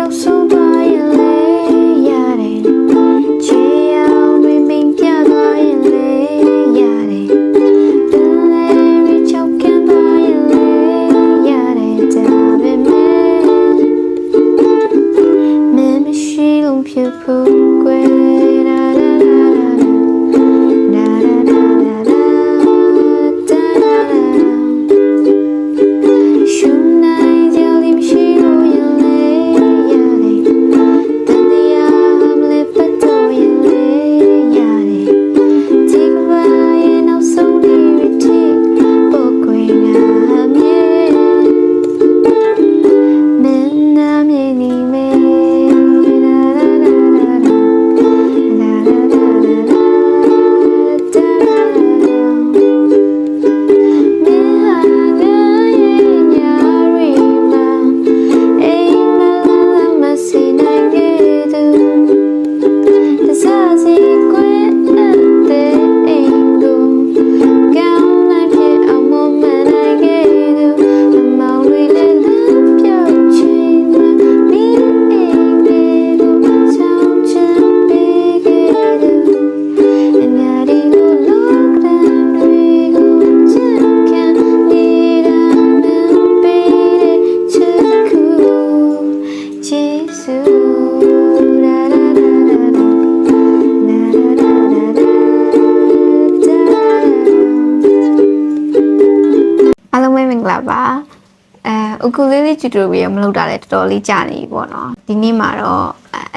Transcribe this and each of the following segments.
表送သွားရင်လေရတယ်ချေအောင်တွေမိန်ပြသွားရင်လေရတယ်ပင်လေးတွေချောက်ကန်သွားရင်လေရတယ်ဒါပေမဲ့မင်းမရှိလို့ဖြစ်ဖို့ကွယ်ukulele tutorial မလုပ်တာလည်းတော်တော်လေးကြာနေပြီပေါ့နော်ဒီနေ့မှာတော့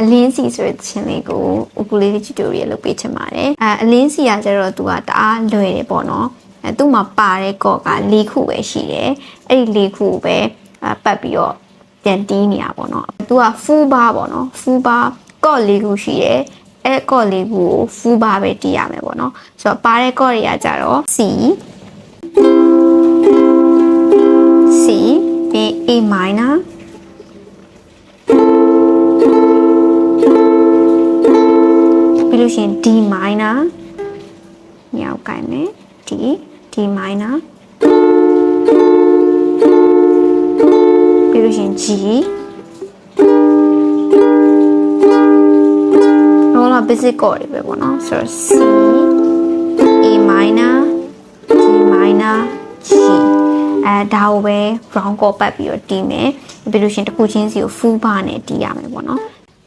အလင်းစီဆိုတဲ့ချင်းလေးကို ukulele tutorial လုပ်ပေးချင်ပါတယ်အလင်းစီကကျတော့သူကတအားလွယ်တယ်ပေါ့နော်သူ့မှာပါတဲ့ကော့က၄ခုပဲရှိတယ်အဲ့ဒီ၄ခုပဲပတ်ပြီးတော့ပြန်တီးနေတာပေါ့နော်သူက full bar ပေါ့နော် full bar ကော့၄ခုရှိတယ်အဲ့ကော့၄ခုကို full bar ပဲတီးရမယ်ပေါ့နော်ဆိုတော့ပါတဲ့ကော့တွေကကျတော့ C A minorပြီးလို့ရှိရင် D minor ညောက်ကိုင်မယ် D minor ပြီးလို့ရှိရင် G တော့ basic chord တွေပဲပေါ့နော်ဆိုတော့ C A minor D minor Gဒါကိုပဲ round chord ပတ်ပြီးတော့တီးမယ်ပြီးလို့ရှင်တစ်ခုချင်းစီကို full bar နဲ့တီးရမယ်ပေါ့နော်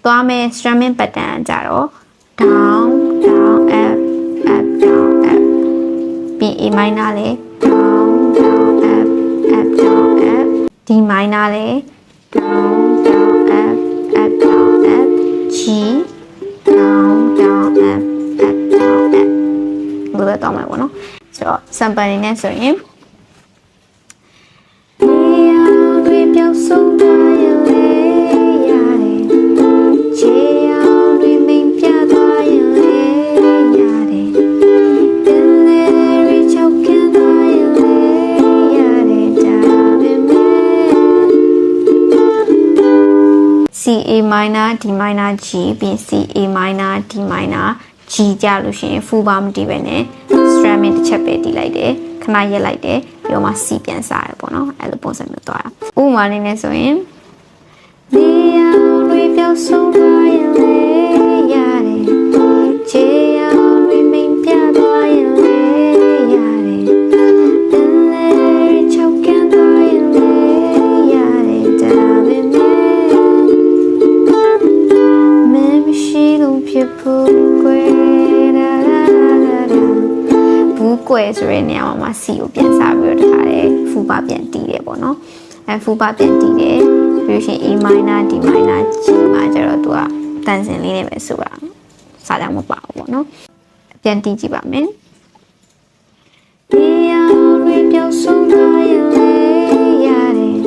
သွားမယ် strumming pattern ကြတော့ down down up up down up ပြီး A minor လဲ down down up up down up D minor လဲ down down up up down up G down down up up down up ဘယ်လိုတော့မှာပေါ့နော်ဆိုတော့ sample နေနဲ့ဆိုရင်表送သွားရင်လေရတယ်ချေအောင်တွေမိန်ပြသွားရင်လေရတယ်ပင်လေးတွေချောက်ကန်သွားရင်လေရတယ်ဒါပေမဲ့ C A minor D minor G ပြီး C A minor D minor G ကြလို့ရှိရင် full bar မတီးပဲနဲ့ strumming တစ်ချက်ပဲတီးလိုက်တယ်ခဏရက်လိုက်တယ်ပြီးတော့မှ C ပြန်စားတယ်ပေါ့နော်အဲ့လိုပုံစံမျိုးသွားတာဥပမာလေးနဲ့ဆိုရင်ဒီအောင်တွေပြောက်ဆုံးသွားရင်လေရတယ်ချေအောင်တွေမိန်ပြသွားရင်လေရတယ်ပင်လေးချောက်ကန်သွားရင်လေရတယ်ဒါပေမဲ့မရှိလို့ဖြစ်ဖို့ကွယ်ဘူးကွယ်ဆိုတဲ့နေရာမှာ C ကိုပြန်စားပြီးတော့တခါလေ full bar ပြန်တီးတယ်ပေါ့နော်full bar ပြန်တီးတယ်ပြီးလို့ရှိရင် A minor D minor G မှာကျတော့သူကတန်စင်လေးနဲ့ပဲဆိုတာစာကြောင်မပါဘူးပေါ့နော်ပြန်တီးကြည့်ပါမယ်ဒီအောင်တွေပြောက်ဆုံးသွားရင်လေရတယ်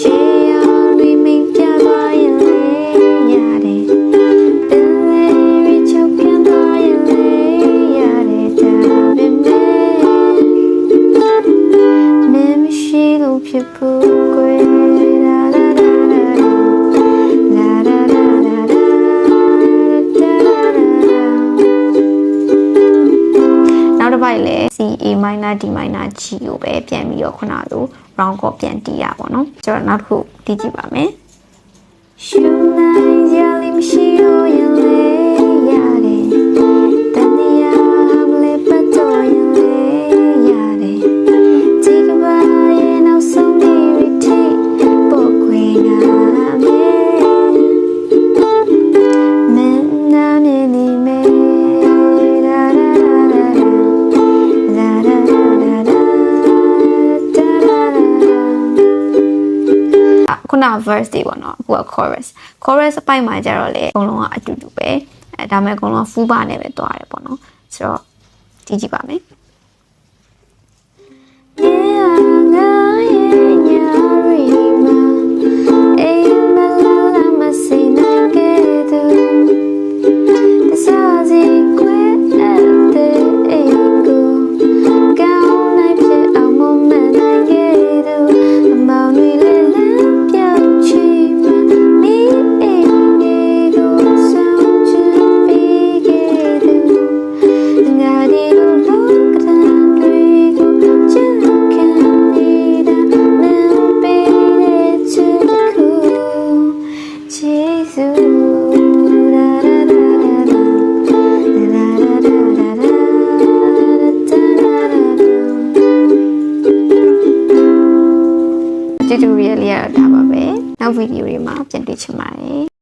ချေအောင်တွေမိန်ပြသွားရင်လေရတယ်ပင်လေးတွေချောက်ကန်သွားရင်လေရတယ်ဒါပေမဲ့မရှိလို့ဖြစ်ဖို့ကွယ်လေ C A minor D minor G ကိုပဲပြန်ပြီးတော့ခုနလို round chord ပြန်တီးရပါတော့เนาะကျွန်တော်နောက်တစ်ခုတီးကြည့်ပါမယ် ရှူနိုင်ရလိမရှိတော့ရင်လေရတယ်တန်တရားမလေးပတ်တော့ရင်လေရတယ်ဒီကဘာရဲ့နောက်ဆုံးနေ့တွေထိပုတ်ခွေငါမေမင်းနာမည်နေမေရာရာရာရာရာခုန verse တွေပေါ့နော်အခုက chorus အပိုင်းမှာကျတော့လေအကုန်လုံးကအတူတူပဲဒါမဲ့အကုန်လုံး full bar နဲ့ပဲသွားတယ်ပေါ့နော်ဆိုတော့ကြည့်ပါမယ်tutorial လေးရတာပါပဲနောက်ဗီဒီယိုတွေမှာပြန်တွေ့ချင်ပါတယ်